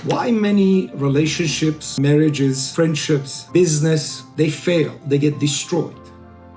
Why many relationships, marriages, friendships, business, they fail, they get destroyed?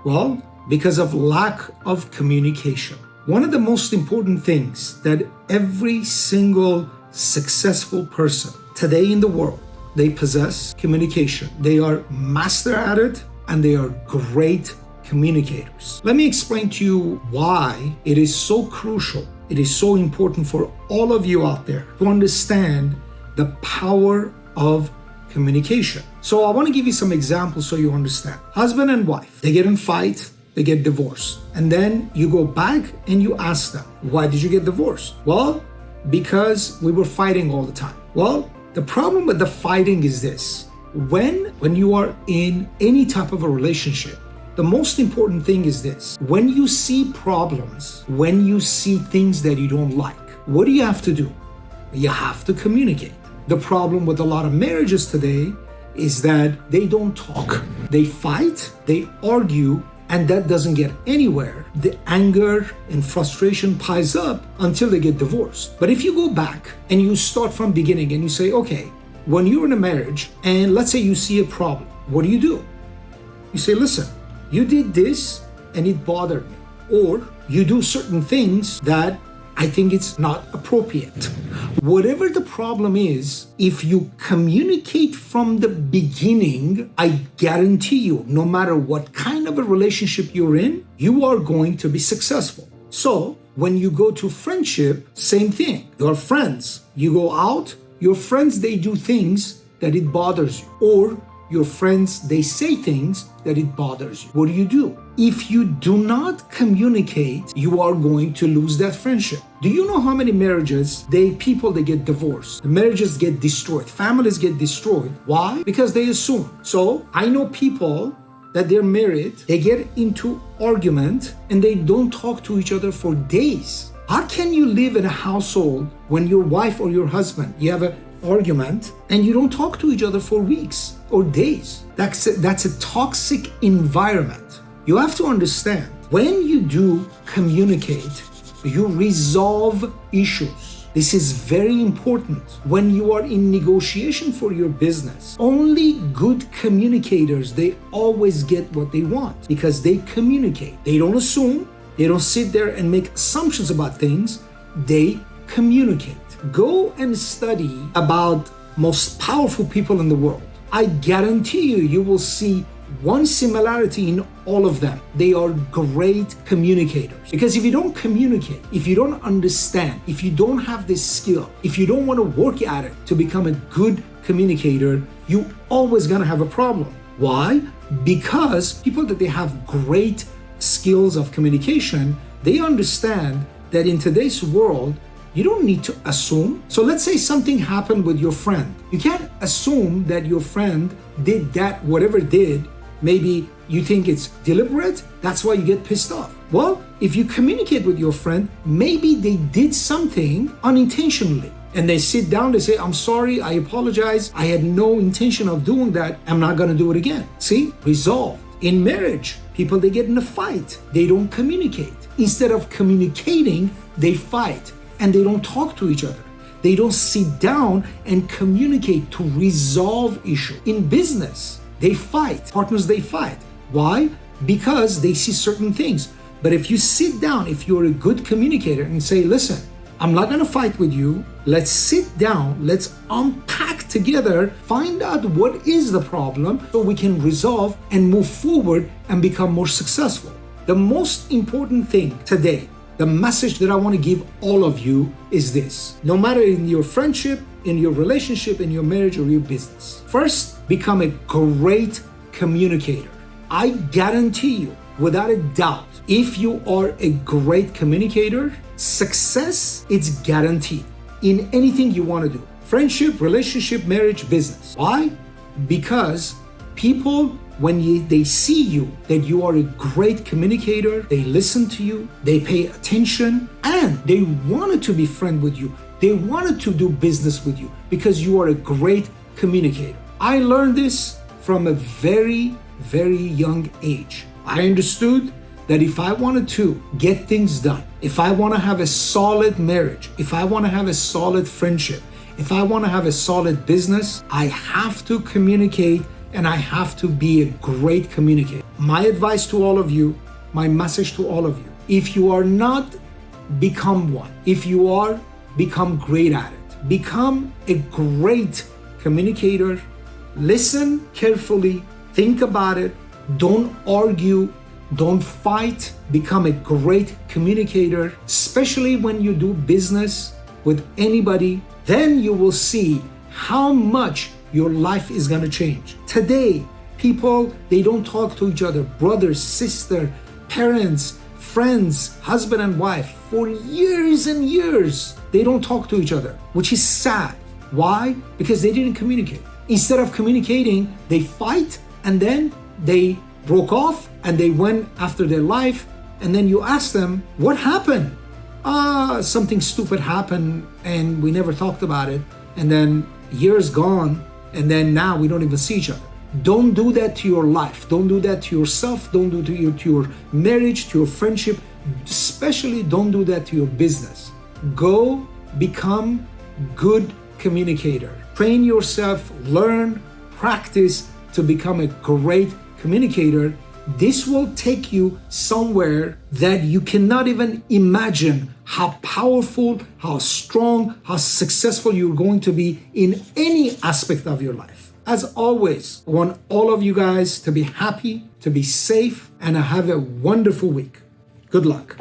Well, because of lack of communication. One of the most important things that every single successful person today in the world, they possess communication. They are master at it and they are great communicators. Let me explain to you why it is so crucial. It is so important for all of you out there to understand the power of communication. So I want to give you some examples so you understand. Husband and wife, they get in fight, they get divorced. And then you go back and you ask them, why did you get divorced? Well, because we were fighting all the time. Well, the problem with the fighting is this. When you are in any type of a relationship, the most important thing is this. When you see problems, when you see things that you don't like, what do you have to do? You have to communicate. The problem with a lot of marriages today is that they don't talk. They fight, they argue, and that doesn't get anywhere. The anger and frustration piles up until they get divorced. But if you go back and you start from beginning and you say, okay, when you're in a marriage and let's say you see a problem, what do? You say, listen, you did this and it bothered me. Or you do certain things that I think it's not appropriate. Whatever the problem is, if you communicate from the beginning, I guarantee you, no matter what kind of a relationship you're in, you are going to be successful. So when you go to friendship, same thing. Your friends, you go out, your friends, they do things that it bothers you. Or your friends, they say things that it bothers you. What do? If you do not communicate, you are going to lose that friendship. Do you know how many marriages, people get divorced, the marriages get destroyed, families get destroyed? Why? Because they assume. So I know people that they're married, they get into argument and they don't talk to each other for days. How can you live in a household when your wife or your husband, you have an argument and you don't talk to each other for weeks or days? That's a toxic environment. You have to understand, when you do communicate, you resolve issues. This is very important. When you are in negotiation for your business, only good communicators, they always get what they want because they communicate. They don't assume, they don't sit there and make assumptions about things, they communicate. Go and study about most powerful people in the world. I guarantee you will see one similarity in all of them. They are great communicators. Because if you don't communicate, if you don't understand, if you don't have this skill, if you don't want to work at it to become a good communicator, you always gonna have a problem. Why? Because people that they have great skills of communication, they understand that in today's world, you don't need to assume. So let's say something happened with your friend. You can't assume that your friend did that, whatever did. Maybe you think it's deliberate, that's why you get pissed off. Well, if you communicate with your friend, maybe they did something unintentionally. And they sit down, they say, I'm sorry, I apologize, I had no intention of doing that, I'm not gonna do it again. See, resolved. In marriage, people, they get in a fight, they don't communicate. Instead of communicating, they fight. And they don't talk to each other. They don't sit down and communicate to resolve issues. In business, they fight. Partners, they fight. Why? Because they see certain things. But if you sit down, if you're a good communicator and say, listen, I'm not gonna fight with you. Let's sit down, let's unpack together, find out what is the problem so we can resolve and move forward and become more successful. The most important thing today, the message that I want to give all of you is this. No matter in your friendship, in your relationship, in your marriage, or your business, first, become a great communicator. I guarantee you, without a doubt, if you are a great communicator, success is guaranteed in anything you want to do. Friendship, relationship, marriage, business. Why? Because people, when they see you, that you are a great communicator, they listen to you, they pay attention, and they wanted to be friends with you. They wanted to do business with you because you are a great communicator. I learned this from a very, very young age. I understood that if I wanted to get things done, if I want to have a solid marriage, if I want to have a solid friendship, If I want to have a solid business, I have to communicate and I have to be a great communicator. My advice to all of you, my message to all of you, if you are not, become one. If you are, become great at it. Become a great communicator. Listen carefully, think about it, don't argue, don't fight. Become a great communicator, especially when you do business with anybody. Then you will see how much your life is going to change. Today, people, they don't talk to each other, brothers, sister, parents, friends, husband and wife, for years and years. They don't talk to each other, which is sad. Why? Because they didn't communicate. Instead of communicating, they fight and then they broke off and they went after their life. And then you ask them, what happened? Something stupid happened and we never talked about it. And then years gone and then now we don't even see each other. Don't do that to your life. Don't do that to yourself. Don't do it to your marriage, to your friendship. Especially don't do that to your business. Go become good communicator. Train yourself, learn, practice to become a great communicator. This will take you somewhere that you cannot even imagine how powerful, how strong, how successful you're going to be in any aspect of your life. As always, I want all of you guys to be happy, to be safe, and have a wonderful week. Good luck.